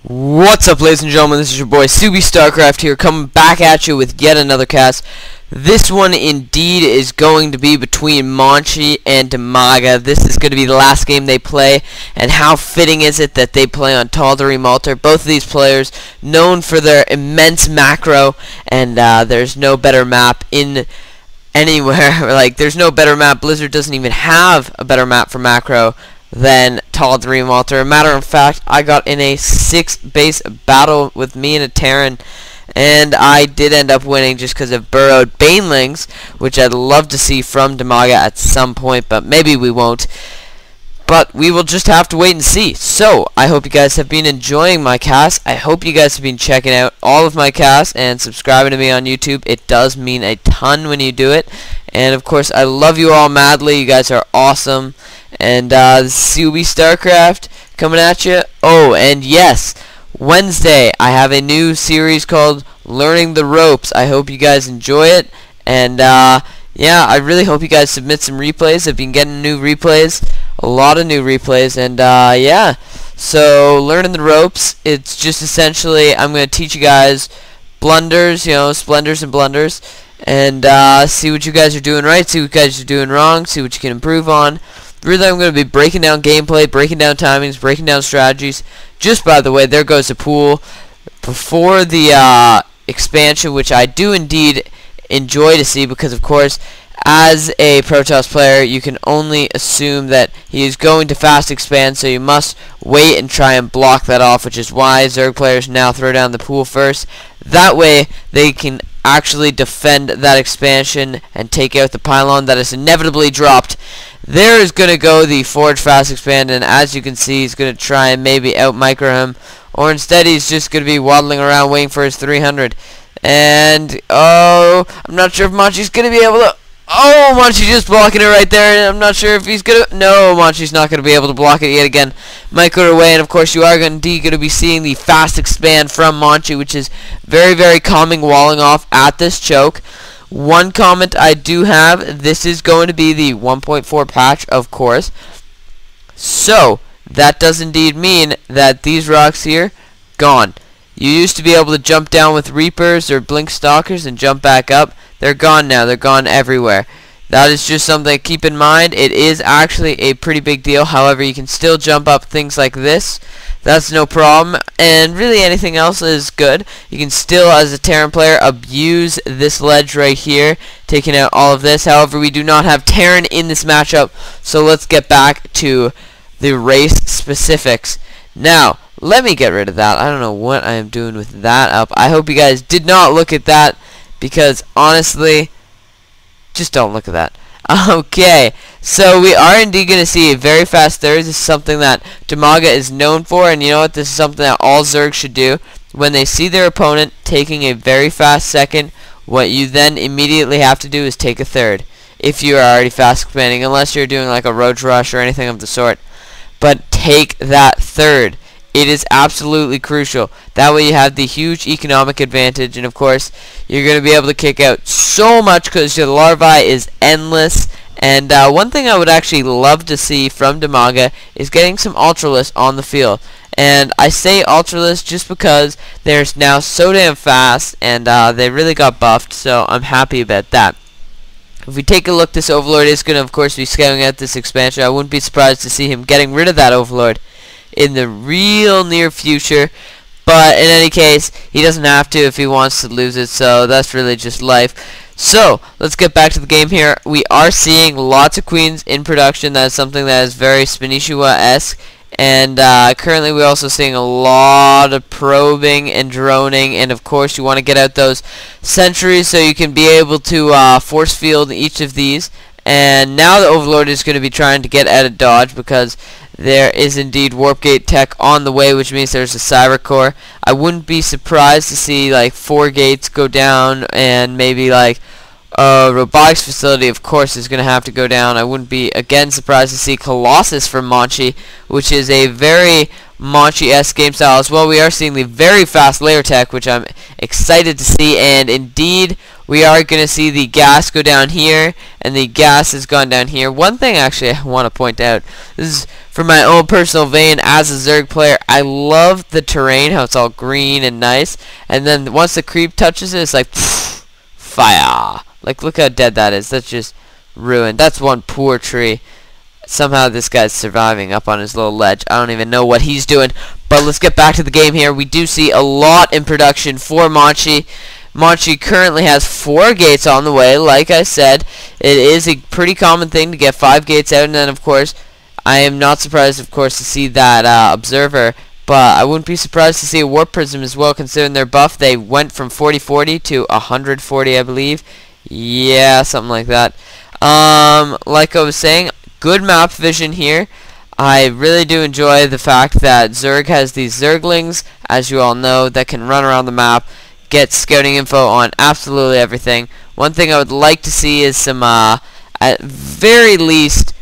What's up, ladies and gentlemen? This is your boy COBstarcraft here, coming back at you with yet another cast. This one indeed is going to be between Monchi and DIMAGA. This is going to be the last game they play, and how fitting is it that they play on Tal'Darim Malta. Both of these players known for their immense macro, and there's no better map in anywhere. Like, there's no better map. Blizzard doesn't even have a better map for macro than Tal'Darim Malta. A matter of fact, I got in a 6-base battle with me and a Terran, and I did end up winning just because of burrowed banelings, which I'd love to see from DIMAGA at some point, but maybe we won't. But we will just have to wait and see. So, I hope you guys have been enjoying my cast. I hope you guys have been checking out all of my casts and subscribing to me on YouTube. It does mean a ton when you do it. And, of course, I love you all madly. You guys are awesome. And COBstarcraft coming at you. Oh, and yes, Wednesday I have a new series called Learning the Ropes. I hope you guys enjoy it. And yeah, I really hope you guys submit some replays. I've been getting new replays, a lot of new replays, and yeah. So Learning the Ropes, it's just essentially I'm going to teach you guys blunders, you know, splendors and blunders, and see what you guys are doing right, see what you guys are doing wrong, see what you can improve on. Really, I'm going to be breaking down gameplay, breaking down timings, breaking down strategies. Just by the way, there goes the pool. Before the expansion, which I do indeed enjoy to see, because of course, as a Protoss player, you can only assume that he is going to fast expand, so you must wait and try and block that off, which is why Zerg players now throw down the pool first. That way, they can actually defend that expansion and take out the pylon that is inevitably dropped. There is going to go the Forge Fast Expand, and as you can see, he's going to try and maybe out-micro him, or instead he's just going to be waddling around waiting for his 300. And, oh, I'm not sure if Monchi's going to be able to... Oh, Monchi just blocking it right there, and I'm not sure if he's going to... No, Monchi's not going to be able to block it yet again. Micro it away, and of course you are indeed going to be seeing the Fast Expand from Monchi, which is very, very calming, walling off at this choke. One comment I do have, this is going to be the 1.4 patch, of course. So, that does indeed mean that these rocks here, gone. You used to be able to jump down with Reapers or Blink Stalkers and jump back up. They're gone now. They're gone everywhere. That is just something to keep in mind. It is actually a pretty big deal. However, you can still jump up things like this. That's no problem, and really anything else is good. You can still, as a Terran player, abuse this ledge right here, taking out all of this. However, we do not have Terran in this matchup, so let's get back to the race specifics. Now, let me get rid of that. I don't know what I am doing with that up. I hope you guys did not look at that, because honestly, just don't look at that. Okay, so we are indeed going to see a very fast third. This is something that DIMAGA is known for, and you know what? This is something that all Zergs should do. When they see their opponent taking a very fast second, what you then immediately have to do is take a third, if you are already fast expanding, unless you're doing like a roach rush or anything of the sort. But take that third. It is absolutely crucial. That way you have the huge economic advantage, and of course you're going to be able to kick out so much because your larvae is endless. And one thing I would actually love to see from DIMAGA is getting some Ultralists on the field. And I say Ultralists just because they're now so damn fast, and they really got buffed, so I'm happy about that. If we take a look, this Overlord is going to of course be scouting out this expansion. I wouldn't be surprised to see him getting rid of that Overlord in the real near future, but in any case, he doesn't have to if he wants to lose it, so that's really just life. So, let's get back to the game here. We are seeing lots of queens in production. That is something that is very Spinishua-esque, and currently we're also seeing a lot of probing and droning, and of course you want to get out those sentries so you can be able to force field each of these. And now the Overlord is going to be trying to get out of dodge, because there is indeed Warp Gate tech on the way, which means there's a Cyber Core. I wouldn't be surprised to see like 4 gates go down, and maybe like a robotics facility of course is going to have to go down. I wouldn't be again surprised to see Colossus from Monchi, which is a very Monchi-esque game style as well. We are seeing the very fast layer tech, which I'm excited to see, and indeed we are going to see the gas go down here, and the gas has gone down here. One thing actually I want to point out, this is for my own personal vein as a Zerg player, I love the terrain, how it's all green and nice, and then once the creep touches it, it's like, pfft, fire. Like, look how dead that is. That's just ruined. That's one poor tree. Somehow this guy's surviving up on his little ledge. I don't even know what he's doing, but let's get back to the game here. We do see a lot in production for Monchi. Monchi currently has 4 gates on the way. Like I said, it is a pretty common thing to get 5 gates out, and then of course I am not surprised of course to see that observer, but I wouldn't be surprised to see a warp prism as well, considering their buff. They went from 40-40 to 140, I believe. Yeah, something like that. Like I was saying, good map vision here. I really do enjoy the fact that Zerg has these Zerglings, as you all know, that can run around the map, get scouting info on absolutely everything. One thing I would like to see is some, at very least,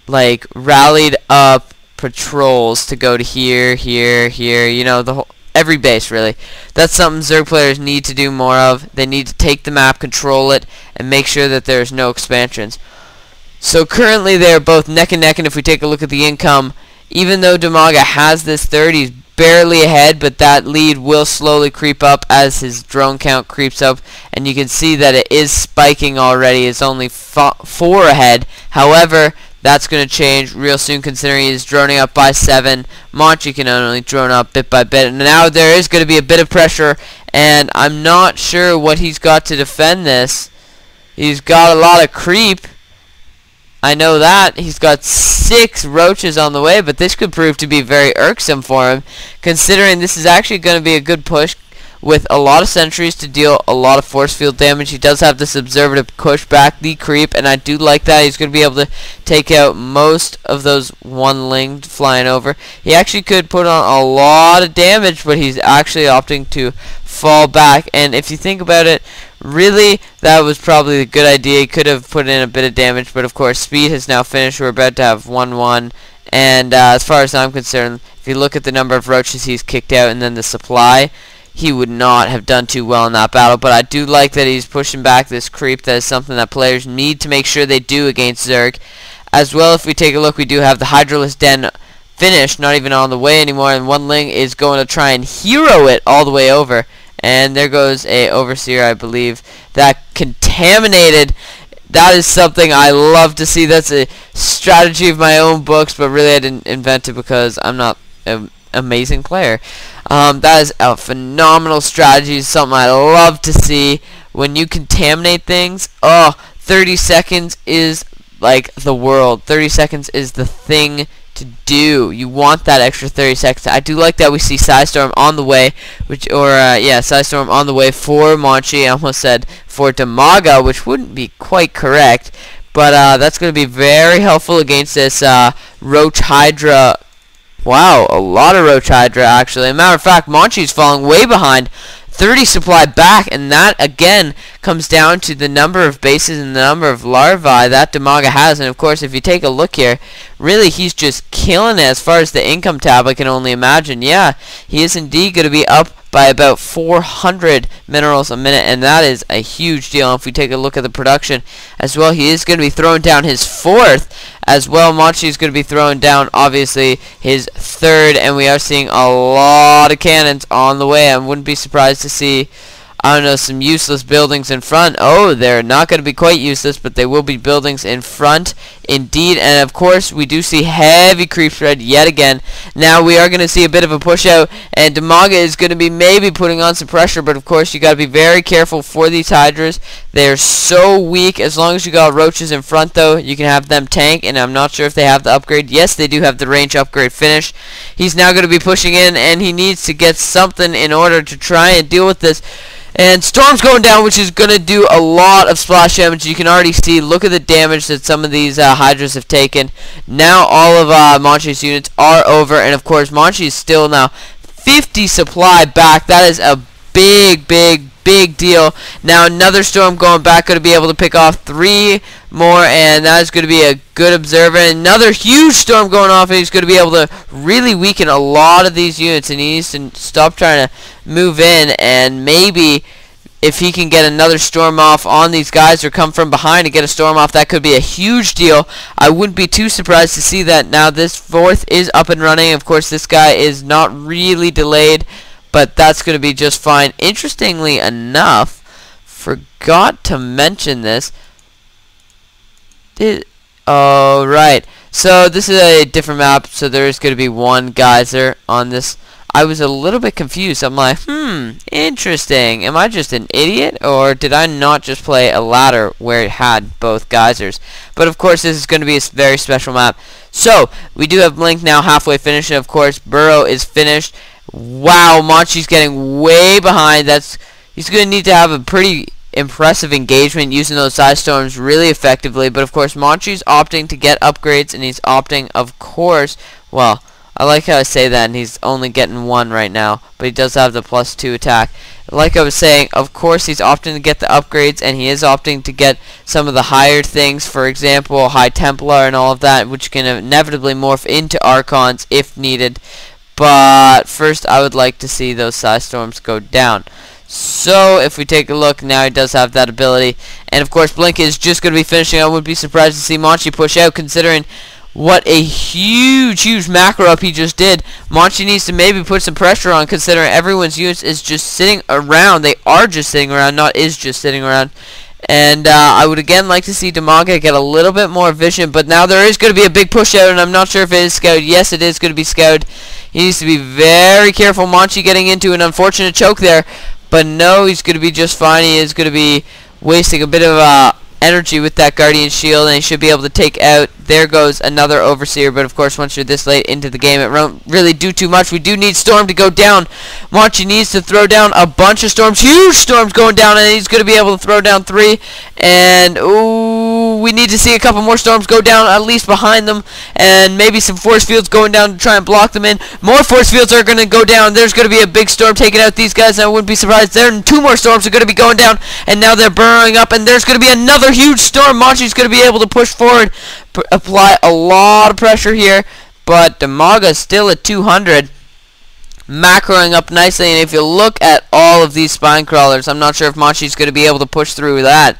like, rallied up patrols to go to here, you know, the whole, every base, really. That's something Zerg players need to do more of. They need to take the map, control it, and make sure that there's no expansions. So currently they're both neck and neck, and if we take a look at the income, even though Dimaga has this third, he's barely ahead, but that lead will slowly creep up as his drone count creeps up, and you can see that it is spiking already. It's only 4 ahead. However, that's going to change real soon, considering he's droning up by 7. Monchi can only drone up bit by bit, and now there is going to be a bit of pressure, and I'm not sure what he's got to defend this. He's got a lot of creep. I know that. He's got 6 roaches on the way, but this could prove to be very irksome for him, considering this is actually going to be a good push with a lot of sentries to deal a lot of force field damage. He does have this observer to push back the creep, and I do like that. He's going to be able to take out most of those one-ling flying over. He actually could put on a lot of damage, but he's actually opting to fall back, and if you think about it, really, that was probably a good idea. He could have put in a bit of damage, but of course, speed has now finished. We're about to have 1-1, and as far as I'm concerned, if you look at the number of roaches he's kicked out and then the supply, he would not have done too well in that battle. But I do like that he's pushing back this creep. That is something that players need to make sure they do against Zerg. As well, if we take a look, we do have the Hydralisk Den finished, not even on the way anymore, and one Ling is going to try and hero it all the way over. And there goes a Overseer, I believe, that contaminated. That is something I love to see. That's a strategy of my own books, but really I didn't invent it because I'm not an amazing player. That is a phenomenal strategy, something I love to see. When you contaminate things, 30 seconds is like the world. 30 seconds is the thing to do. You want that extra 30 seconds. I do like that we see Psystorm on the way, Psystorm on the way for Monchi. I almost said for Dimaga, which wouldn't be quite correct, but that's going to be very helpful against this Roach Hydra. Wow, a lot of Roach Hydra, actually. As a matter of fact, Monchi's falling way behind. 30 supply back, and that again comes down to the number of bases and the number of larvae that Dimaga has. And of course, if you take a look here, really he's just killing it as far as the income tab. I can only imagine. Yeah, he is indeed going to be up by about 400 minerals a minute, and that is a huge deal. And if we take a look at the production as well, he is going to be throwing down his 4th as well. Monchi is going to be throwing down obviously his 3rd, and we are seeing a lot of cannons on the way. I wouldn't be surprised to see, I don't know, some useless buildings in front. Oh, they're not going to be quite useless, but they will be buildings in front indeed. And of course, we do see heavy creep spread yet again. Now we are going to see a bit of a push out, and Dimaga is going to be maybe putting on some pressure, but of course you got to be very careful for these Hydras. They're so weak. As long as you got roaches in front, though, you can have them tank, and I'm not sure if they have the upgrade. Yes, they do have the range upgrade finished. He's now going to be pushing in, and he needs to get something in order to try and deal with this. And Storm's going down, which is going to do a lot of splash damage. You can already see, look at the damage that some of these Hydras have taken. Now all of Monchi's units are over, and of course Monchi is still now 50 supply back. That is a big deal. Now another Storm going back, going to be able to pick off 3 more, and that is going to be a good observer. Another huge Storm going off, and he's going to be able to really weaken a lot of these units, and he needs to stop trying to move in and maybe if he can get another storm off on these guys or come from behind and get a storm off, that could be a huge deal. I wouldn't be too surprised to see that. Now this fourth is up and running. Of course, this guy is not really delayed, but that's going to be just fine. Interestingly enough, forgot to mention this. Oh, right. So this is a different map, so there is going to be one geyser on this. I was a little bit confused. I'm like, interesting. Am I just an idiot, or did I not just play a ladder where it had both geysers? But of course, this is going to be a very special map. So we do have Blink now halfway finished, and of course, Burrow is finished. Wow, Monchi's getting way behind. He's going to need to have a pretty impressive engagement using those side storms really effectively. But of course, Monchi's opting to get upgrades, and he's opting, of course, well, I like how I say that, and he's only getting 1 right now, but he does have the +2 attack. Like I was saying, of course, he's opting to get the upgrades, and he is opting to get some of the higher things, for example, High Templar and all of that, which can inevitably morph into Archons if needed. But first, I would like to see those side storms go down. So if we take a look, now he does have that ability, and of course, Blink is just going to be finishing. I wouldn't be surprised to see Monchi push out, considering what a huge macro up he just did. Monchi needs to maybe put some pressure on, considering everyone's units is just sitting around. They are just sitting around, not is just sitting around. And I would again like to see DIMAGA get a little bit more vision, but now there is going to be a big push out, and I'm not sure if it is scouted. Yes, it is going to be scouted. He needs to be very careful. Monchi getting into an unfortunate choke there, but no, he's going to be just fine. He is going to be wasting a bit of energy with that Guardian Shield, and he should be able to take out. There goes another Overseer, but of course, once you're this late into the game, it won't really do too much. We do need Storm to go down. Monchi needs to throw down a bunch of storms, huge storms going down, and he's going to be able to throw down 3. And ooh, we need to see a couple more storms go down, at least behind them, and maybe some force fields going down to try and block them in. More force fields are going to go down. There's going to be a big storm taking out these guys, and I wouldn't be surprised. There, and 2 more storms are going to be going down, and now they're burrowing up, and there's going to be another huge storm. Monchi's going to be able to push forward, apply a lot of pressure here, but DIMAGA is still at 200, macroing up nicely. And if you look at all of these spine crawlers, I'm not sure if Monchi's going to be able to push through that.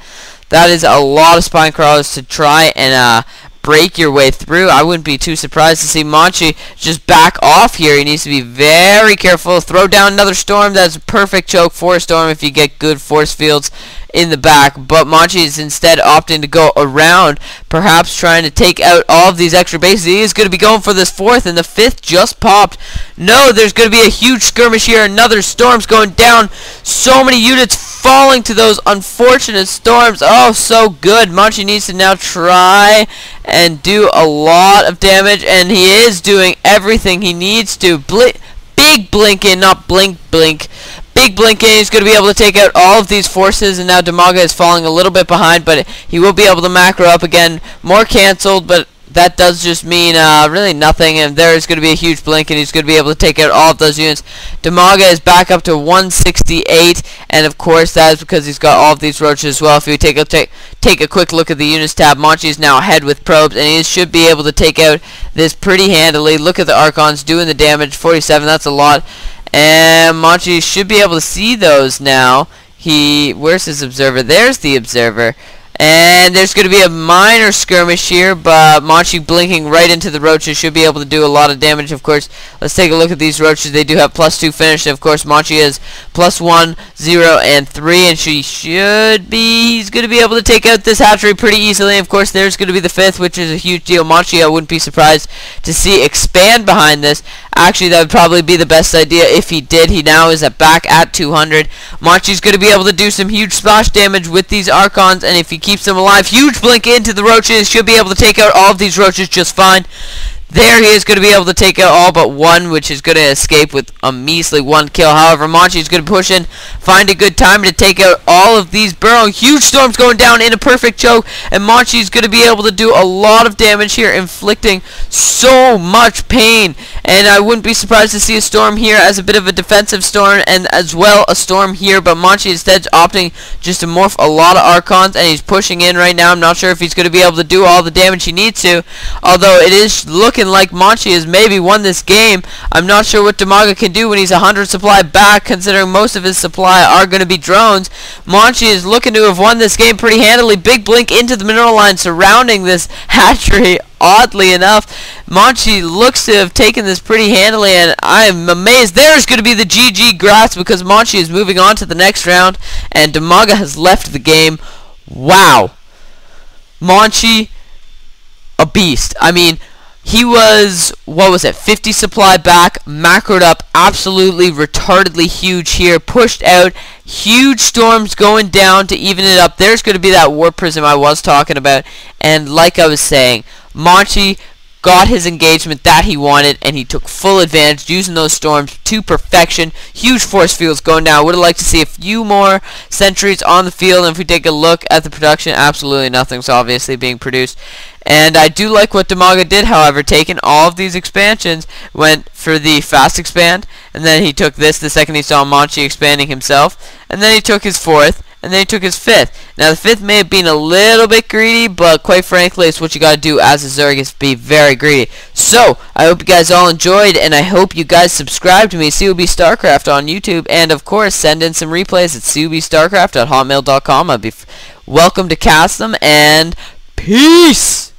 That is a lot of spine crawlers to try and break your way through. I wouldn't be too surprised to see Monchi just back off here. He needs to be very careful. Throw down another storm. That's a perfect choke for a storm if you get good force fields in the back, but Monchi is instead opting to go around, perhaps trying to take out all of these extra bases. He is going to be going for this 4th, and the 5th just popped. No, there's going to be a huge skirmish here. Another storm's going down. So many units falling to those unfortunate storms. Oh, so good. Monchi needs to now try and do a lot of damage, and he is doing everything he needs to. Big blink in, not blink. Big blink in. He's going to be able to take out all of these forces, and now DIMAGA is falling a little bit behind, but he will be able to macro up again. More cancelled, but that does just mean really nothing, and there is going to be a huge blink, and he's going to be able to take out all of those units. DIMAGA is back up to 168, and of course that is because he's got all of these roaches as well. If you take a quick look at the units tab, Monchi is now ahead with probes, and he should be able to take out this pretty handily. Look at the Archons doing the damage, 47, that's a lot. And Monchi should be able to see those now. Where's his observer? There's the observer. And there's going to be a minor skirmish here, but Monchi blinking right into the roaches should be able to do a lot of damage. Of course, let's take a look at these roaches. They do have +2 finish. And of course, Monchi has +1, 0, and 3, and he's going to be able to take out this hatchery pretty easily. Of course, there's going to be the 5th, which is a huge deal. Monchi, I wouldn't be surprised to see expand behind this. Actually, that would probably be the best idea if he did. He now is back at 200. Monchi's going to be able to do some huge splash damage with these Archons, and if he keeps them alive, huge blink into the roaches, should be able to take out all of these roaches just fine. There he is going to be able to take out all but 1, which is going to escape with a measly 1 kill. However, Monchi is going to push in, find a good time to take out all of these burrowing. Huge storms going down in a perfect choke, and Monchi is going to be able to do a lot of damage here, inflicting so much pain. And I wouldn't be surprised to see a storm here as a bit of a defensive storm, and as well a storm here, but Monchi instead opting just to morph a lot of Archons, and he's pushing in right now. I'm not sure if he's going to be able to do all the damage he needs to, although it is looking looking like Monchi has maybe won this game. I'm not sure what DIMAGA can do when he's 100 supply back, considering most of his supply are going to be drones. Monchi is looking to have won this game pretty handily. Big blink into the mineral line surrounding this hatchery. Oddly enough, Monchi looks to have taken this pretty handily, and I'm amazed. There's going to be the GG grass because Monchi is moving on to the next round, and DIMAGA has left the game. Wow. Monchi, a beast. I mean, he was, what was it, 50 supply back, macroed up absolutely retardedly huge here, pushed out, huge storms going down to even it up. There's going to be that warp prism I was talking about, and like I was saying, Monchi got his engagement that he wanted, and he took full advantage using those storms to perfection. Huge force fields going down. Would have liked to see a few more sentries on the field, and if we take a look at the production, absolutely nothing's obviously being produced. And I do like what DIMAGA did, however, taking all of these expansions, went for the fast expand, and then he took this the second he saw Monchi expanding himself, and then he took his fourth, and then he took his fifth. Now, the fifth may have been a little bit greedy, but quite frankly, it's what you got to do as a Zergus, be very greedy. So, I hope you guys all enjoyed, and I hope you guys subscribe to me, COBstarcraft on YouTube, and of course, send in some replays at COBstarcraft@hotmail.com. I'd be welcome to cast them, and peace!